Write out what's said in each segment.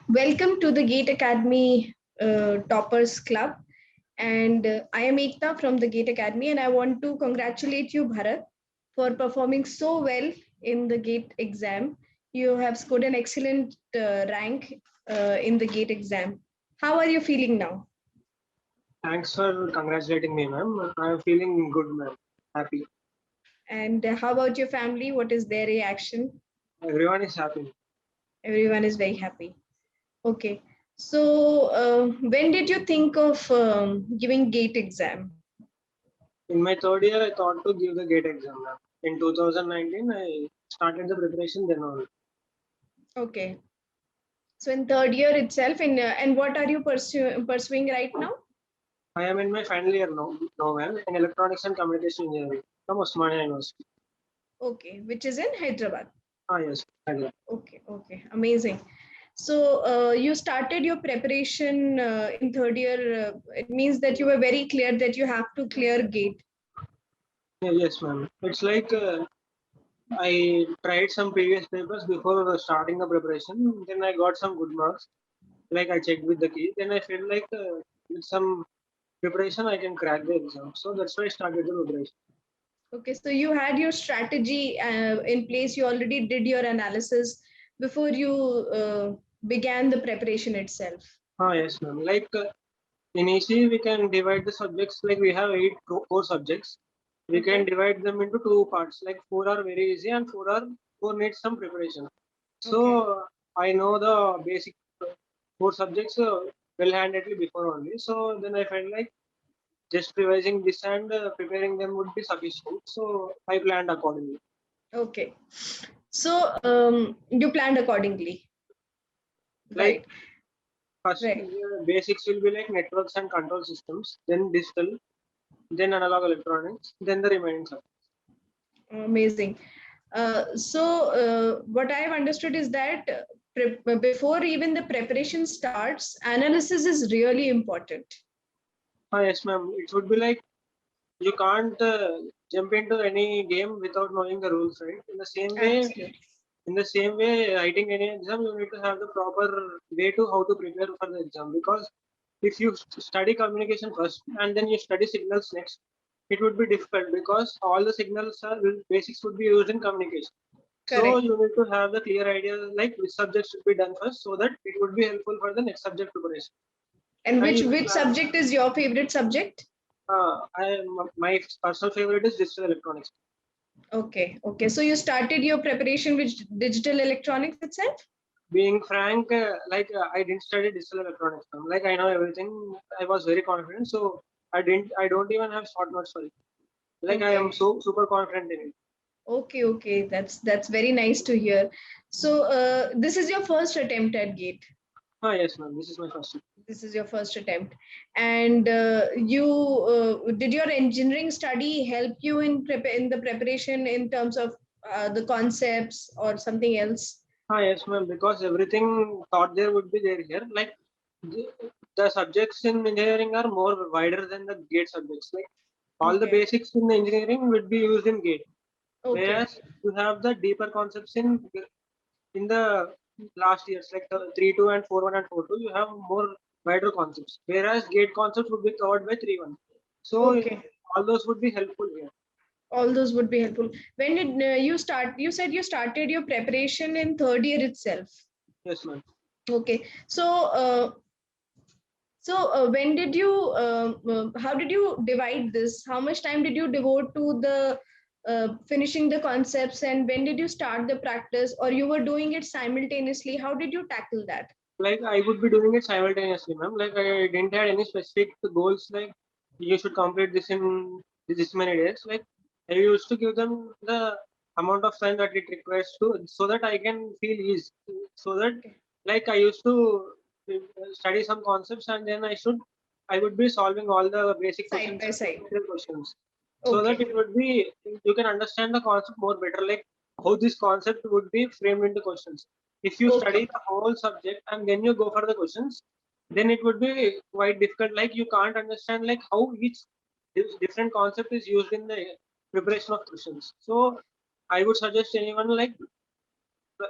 Welcome to the GATE Academy Toppers Club. And I am Ekta from the GATE Academy, and I want to congratulate you, Bharat, for performing so well in the GATE exam. You have scored an excellent rank in the GATE exam. How are you feeling now? Thanks for congratulating me, ma'am. I'm feeling good, ma'am. Happy. And how about your family? What is their reaction? Everyone is happy. Everyone is very happy. Okay. So, when did you think of giving GATE exam? In my third year, I thought to give the GATE exam, ma'am. In 2019, I started the preparation then only. Okay. So in third year itself, and what are you pursuing right now? I am in my final year now, ma'am, in electronics and communication engineering from Osmania University. Okay, which is in Hyderabad. Yes, Hyderabad. Okay, amazing. So you started your preparation in third year. It means that you were very clear that you have to clear GATE. Yes, ma'am. It's like I tried some previous papers before starting the preparation. Then I got some good marks. Like I checked with the key. Then I felt like with some preparation I can crack the exam. So that's why I started the preparation. Okay, so you had your strategy in place. You already did your analysis before you began the preparation itself. Yes, ma'am. Like in EC, we can divide the subjects. Like we have core subjects. We can divide them into two parts. Like four are very easy and four need some preparation. So I know the basic four subjects well-handedly before only. So then I felt like just revising this and preparing them would be sufficient. So I planned accordingly. Okay. So you planned accordingly. Like Right. first, Right. basics will be like networks and control systems, then digital, then analog electronics, then the remaining subjects. Amazing. So what I have understood is that before even the preparation starts, analysis is really important. Yes, ma'am. It would be like you can't jump into any game without knowing the rules, right? Absolutely. In the same way, writing any exam, you need to have the proper way to how to prepare for the exam. Because if you study communication first and then you study signals next, it would be difficult because all the signals are basics would be used in communication. So Correct. you need to have the clear idea like which subject should be done first, so that it would be helpful for the next subject preparation. And And if which subject is your favorite subject? my personal favorite is digital electronics. Okay. So you started your preparation with digital electronics itself? Being frank, I didn't study digital electronics. Like I know everything. I was very confident, so I don't even have short notes for it. Like I am Okay. so super confident in it. Okay. That's very nice to hear. So this is your first attempt at GATE. Yes, ma'am. This is my first. This is your first attempt, and you did your engineering study help you in the preparation in terms of the concepts or something else? Yes, ma'am. Because everything thought there would be there here. Like the, the subjects in engineering are more wider than the gate subjects. Like all the Okay. basics in engineering would be used in gate, Okay. whereas you have the deeper concepts in the last years, like the 3.2 and 4.1 and 4.2, you have more wider concepts. Whereas gate concepts would be covered by 3.1. So Okay. all those would be helpful here. All those would be helpful. When did you start? You said you started your preparation in third year itself. Yes, ma'am. Okay. So when did you, how did you divide this? How much time did you devote to the finishing the concepts, and when did you start the practice, or you were doing it simultaneously? How did you tackle that? Like I would be doing it simultaneously, ma'am. Like I didn't have any specific goals. Like you should complete this in this many days. Like I used to give them the amount of time that it requires to, so that I can feel ease. So that Okay. like I used to study some concepts and then I would be solving all the basic Side questions by and side. technical questions, so that Okay. it would be you can understand the concept more better. Like how this concept would be framed into questions. If you study Okay. the whole subject and then you go for the questions, then it would be quite difficult. Like you can't understand like how each different concept is used in the preparation of questions. So I would suggest anyone like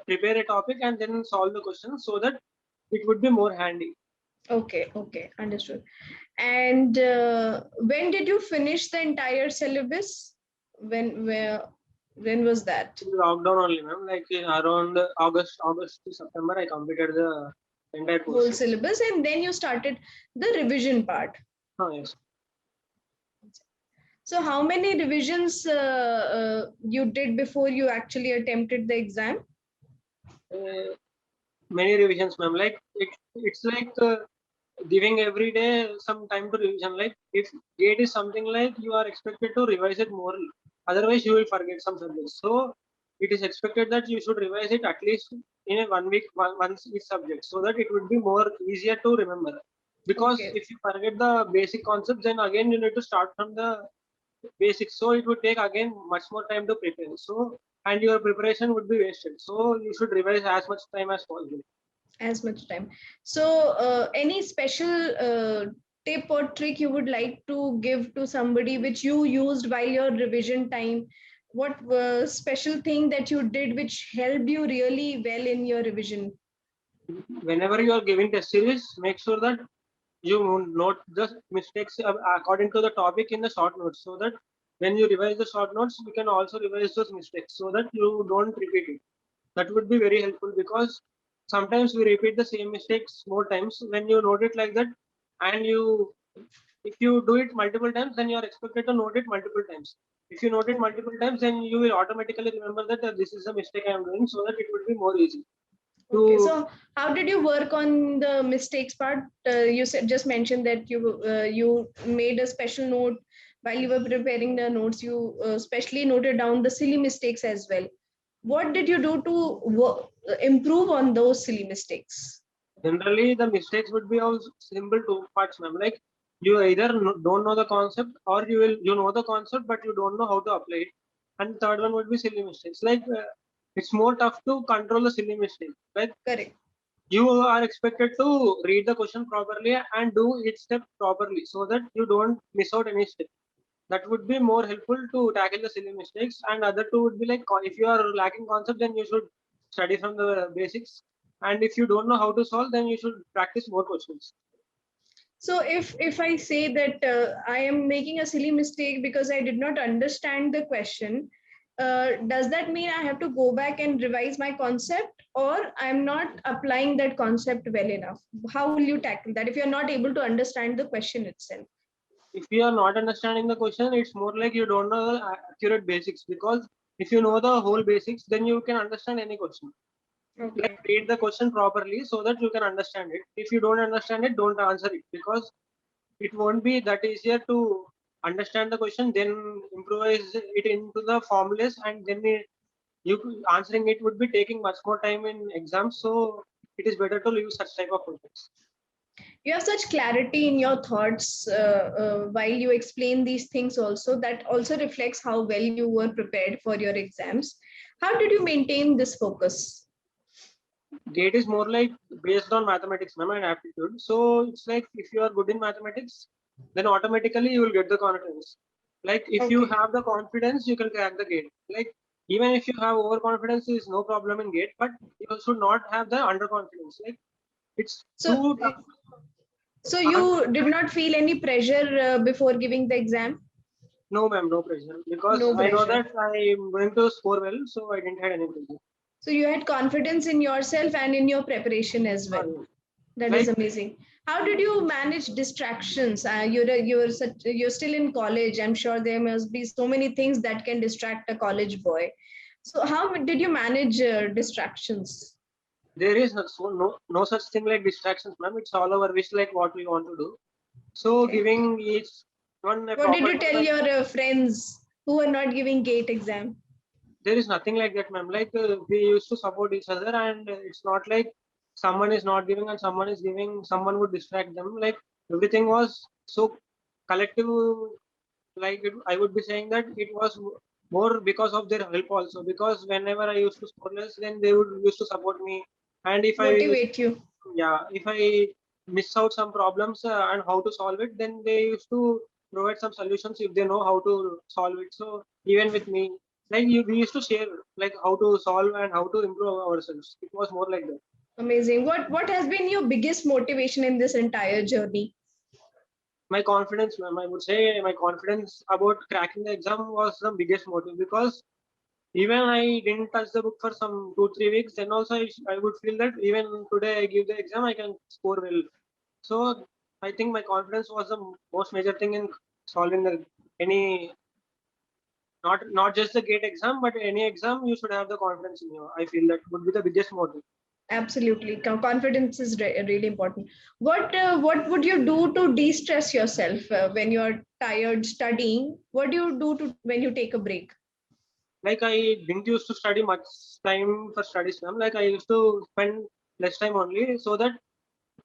prepare a topic and then solve the question so that it would be more handy. Okay, okay, understood. And when did you finish the entire syllabus? When was that? In lockdown only, ma'am. Like in around August to September, I completed the entire Whole course. syllabus, and then you started the revision part. Oh, yes. So how many revisions you did before you actually attempted the exam? Many revisions, ma'am. Like it's like giving every day some time to revision. Like if gate is something like you are expected to revise it more, otherwise you will forget some subjects. So it is expected that you should revise it at least in a 1 week once each subject, so that it would be more easier to remember. Because Okay. if you forget the basic concepts, then again you need to start from the basics. So it would take again much more time to prepare. So and your preparation would be wasted. So you should revise as much time as possible. As much time. So any special tip or trick you would like to give to somebody which you used while your revision time? What special thing that you did which helped you really well in your revision? Whenever you are giving test series, make sure that you note the mistakes according to the topic in the short notes, so that when you revise the short notes, you can also revise those mistakes so that you don't repeat it. That would be very helpful, because sometimes we repeat the same mistakes more times. When you note it like that, and you if you do it multiple times, then you are expected to note it multiple times. If you note it multiple times, then you will automatically remember that this is a mistake I am doing, so that it would be more easy Okay, to. so how did you work on the mistakes part? You said just mentioned that you made a special note while you were preparing the notes. You specially noted down the silly mistakes as well. What did you do to improve on those silly mistakes? Generally, the mistakes would be of simple two parts, ma'am. Like you either don't know the concept, or you know the concept but you don't know how to apply it. And third one would be silly mistakes. Like it's more tough to control the silly mistake. Like Correct. you are expected to read the question properly and do each step properly, so that you don't miss out any step. That would be more helpful to tackle the silly mistakes. And other two would be like if you are lacking concept, then you should study from the basics. And if you don't know how to solve, then you should practice more questions. So if I say that I am making a silly mistake because I did not understand the question, does that mean I have to go back and revise my concept, or I'm not applying that concept well enough? How will you tackle that if you're not able to understand the question itself? If you are not understanding the question, it's more like you don't know the accurate basics. Because if you know the whole basics, then you can understand any question. Like Okay. read the question properly so that you can understand it. If you don't understand it, don't answer it, because it won't be that easier to understand the question, then improvise it into the formulas, and then you answering it would be taking much more time in exams. So it is better to use such type of questions. You have such clarity in your thoughts while you explain these things also, that also reflects how well you were prepared for your exams. How did you maintain this focus? Gate is more like based on mathematics, ma'am, and aptitude. So it's like if you are good in mathematics, then automatically you will get the confidence. Like if you Okay. have the confidence, you can crack the gate. Like even if you have overconfidence, is no problem in gate, but you should not have the underconfidence. Like it's So, too tough. so you did not feel any pressure before giving the exam? No, ma'am, no pressure, because No I know pressure. that I'm going to score well, so I didn't have any pressure. So you had confidence in yourself and in your preparation as well. That is Like amazing. How did you manage distractions? You're still in college. I'm sure there must be so many things that can distract a college boy. So how did you manage distractions? there is no such thing like distractions, ma'am. It's all our wish, like what we want to do. So Okay. giving each one a What did proper you time, tell like your friends who are not giving GATE exam? there is nothing like that, ma'am. Like we used to support each other, and it's not like someone is not giving and someone is giving. Someone would distract them. Like everything was so collective. Like I would be saying that it was more because of their help also. Because whenever I used to score less, then they would used to support me. And if I used, Motivate you? yeah, if I miss out some problems and how to solve it, then they used to provide some solutions if they know how to solve it. So even with me. Like we used to share like how to solve and how to improve ourselves. It was more like that. Amazing. What has been your biggest motivation in this entire journey? My confidence, ma'am, I would say my confidence about cracking the exam was the biggest motive, because even I didn't touch the book for some 2 3 weeks, then also I would feel that even today I give the exam, I can score well. So I think my confidence was the most major thing in solving any, not just the gate exam, but any exam. You should have the confidence in you. I feel that would be the biggest motive. Absolutely. Confidence is really important. What would you do to de-stress yourself when you're tired studying? What do you do to when you take a break? Like I didn't used to study much time for studies, ma'am. Like I used to spend less time only, so that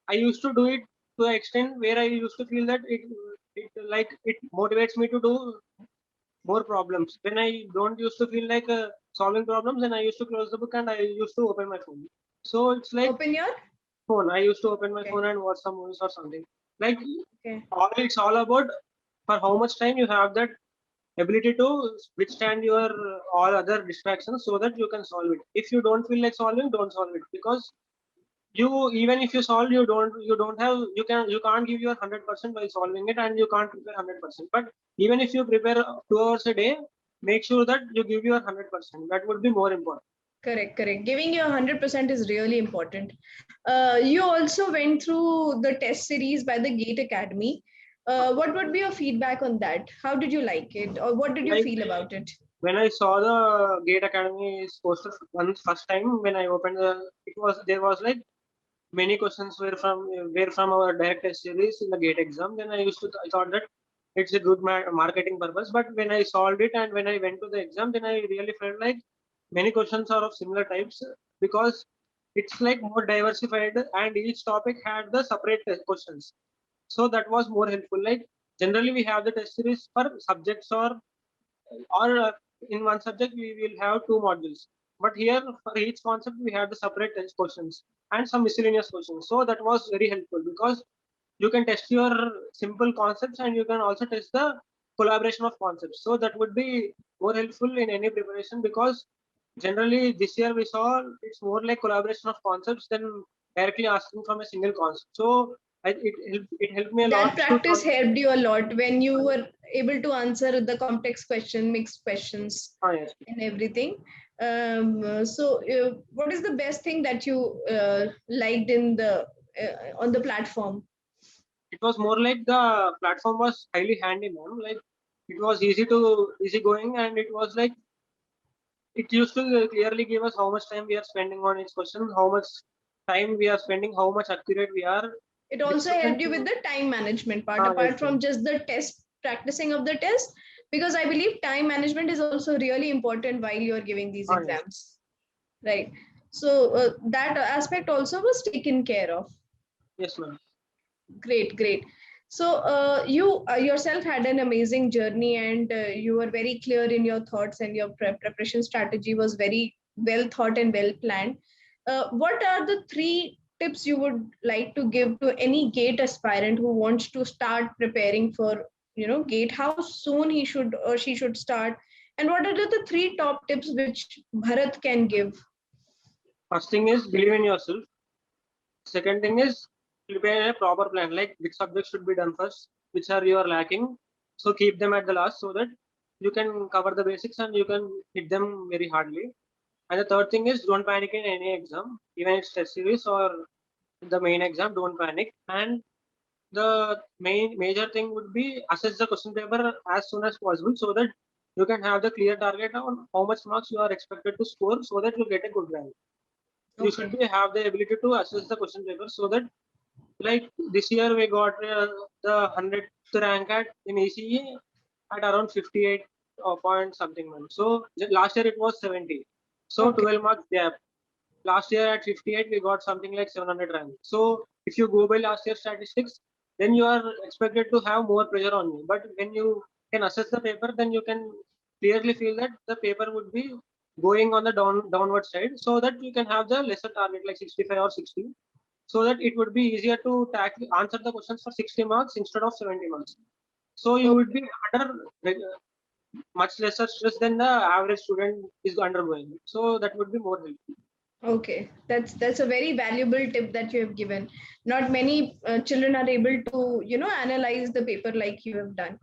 I used to do it to an extent where I used to feel that it motivates me to do more problems. When I don't used to feel like solving problems, then I used to close the book and I used to open my phone. So it's like Open your phone. I used to open my okay. phone and watch some movies or something. Like Okay. it's all about for how much time you have that ability to withstand your all other distractions, so that you can solve it. If you don't feel like solving, don't solve it, because you, even if you solve, you don't have, you can't give your 100% while solving it, and you can't prepare 100%. But even if you prepare 2 hours a day, make sure that you give your 100%. That would be more important. Correct, correct. Giving you 100% is really important. You also went through the test series by the Gate Academy. What would be your feedback on that? How did you like it, or what did you Like feel about it? when I saw the Gate Academy's poster once first time, when I opened it was, there was like many questions were from our direct test series in the Gate exam. Then I thought that it's a good marketing purpose. But when I solved it and when I went to the exam, then I really felt like many questions are of similar types, because it's like more diversified and each topic had the separate test questions. So that was more helpful. Like generally we have the test series for subjects, or in one subject we will have two modules, but here for each concept we have the separate test questions and some miscellaneous questions. So that was very helpful, because you can test your simple concepts and you can also test the collaboration of concepts. So that would be more helpful in any preparation, because generally this year we saw it's more like collaboration of concepts than directly asking from a single concept. So it helped me a lot That to practice helped you a lot when you were able to answer the complex question, mixed questions, yes. and everything. What is the best thing that you liked in the on the platform? It was more like the platform was highly handy, man. Like it was easy going, and it was like it used to clearly give us how much time we are spending on each question, how much time we are spending, how much accurate we are. It The also helped students, you with the time management part, yes, apart from just the test practicing of the test, because I believe time management is also really important while you're giving these yes, exams, right? So that aspect also was taken care of. yes, ma'am. Great, great. So you yourself had an amazing journey, and you were very clear in your thoughts, and your preparation strategy was very well thought and well planned. What are the three tips you would like to give to any GATE aspirant who wants to start preparing for GATE? How soon he should or she should start, and what are the three top tips which Bharat can give? First thing is believe in yourself. Second thing is prepare a proper plan, like which subjects should be done first, which are you are lacking. So keep them at the last, so that you can cover the basics and you can hit them very hardly. And the third thing is don't panic in any exam, even it's test series or the main exam, don't panic. And the main major thing would be assess the question paper as soon as possible, so that you can have the clear target on how much marks you are expected to score, so that you get a good rank. You should Okay. be have the ability to assess the question paper, so that like this year we got the 100th rank in ECE at around 58 point something man. So last year it was 70. So Okay. 12 marks gap. Last year at 58 we got something like 700 rank. So if you go by last year's statistics, then you are expected to have more pressure on you. But when you can assess the paper, then you can clearly feel that the paper would be going on the downward side, so that you can have the lesser target like 65 or 60, so that it would be easier to answer the questions for 60 marks instead of 70 marks. So you would be harder much lesser stress than the average student is undergoing. So that would be more helpful. Okay, that's a very valuable tip that you have given. Not many children are able to, analyze the paper like you have done.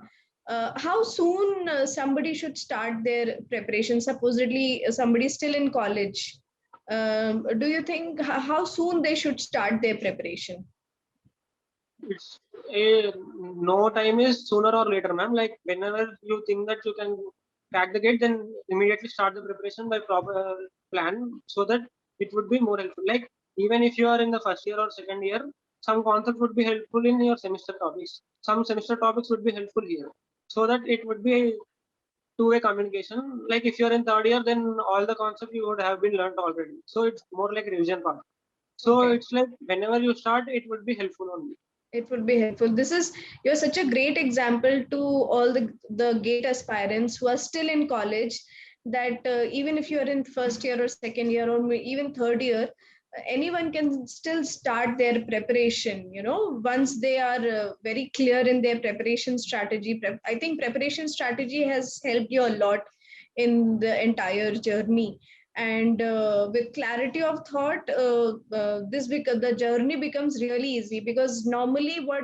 How soon somebody should start their preparation? Supposedly, somebody still in college. Do you think how soon they should start their preparation? It's a no time is sooner or later, ma'am. Like whenever you think that you can crack the gate, then immediately start the preparation by proper plan so that it would be more helpful. Like even if you are in the first year or second year, some concept would be helpful in your semester topics. Some semester topics would be helpful here, so that it would be a two-way communication. Like if you're in third year, then all the concepts you would have been learned already. So it's more like revision part. So Okay. it's like whenever you start, it would be helpful only. It would be helpful. This is You're such a great example to all the gate aspirants who are still in college, that even if you're in first year or second year or even third year, anyone can still start their preparation, once they are very clear in their preparation strategy. I think preparation strategy has helped you a lot in the entire journey. And with clarity of thought, the journey becomes really easy, because normally what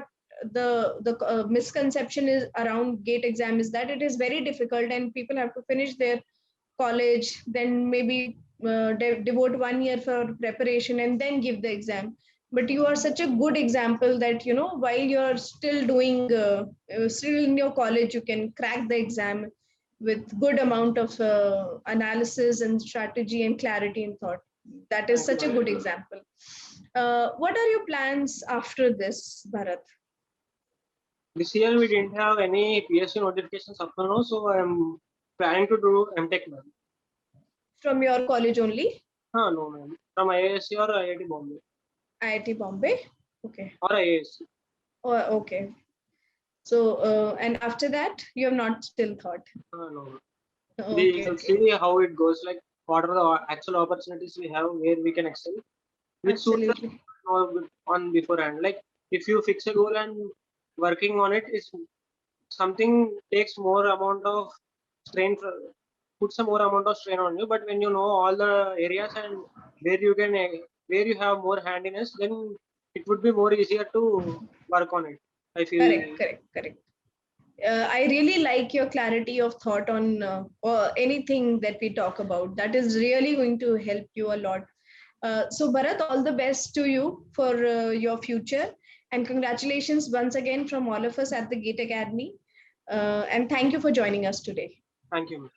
the misconception is around gate exam is that it is very difficult and people have to finish their college, then maybe devote 1 year for preparation and then give the exam. But you are such a good example that, while you're still still in your college, you can crack the exam with good amount of analysis and strategy and clarity in thought. That is Thank you, such a ma'am. good example. What are your plans after this, Bharat? This year we didn't have any PSC notifications up to now, so I'm planning to do MTech, ma'am. From your college only? No, ma'am. From IISc or IIT Bombay IIT Bombay? Okay. or IISc. Oh, okay. So, and after that, you have not still thought. No. We Okay, will okay. see how it goes. Like what are the actual opportunities we have where we can excel, which suits us Absolutely. on beforehand. Like if you fix a goal and working on it is something takes more amount of strain puts a more amount of strain on you, but when you know all the areas and where you can where you have more handiness, then it would be more easier to work on it, I Correct, feel. correct, correct. I really like your clarity of thought on or anything that we talk about. That is really going to help you a lot. So, Bharat, all the best to you for your future. And congratulations once again from all of us at the Gate Academy. And thank you for joining us today. Thank you.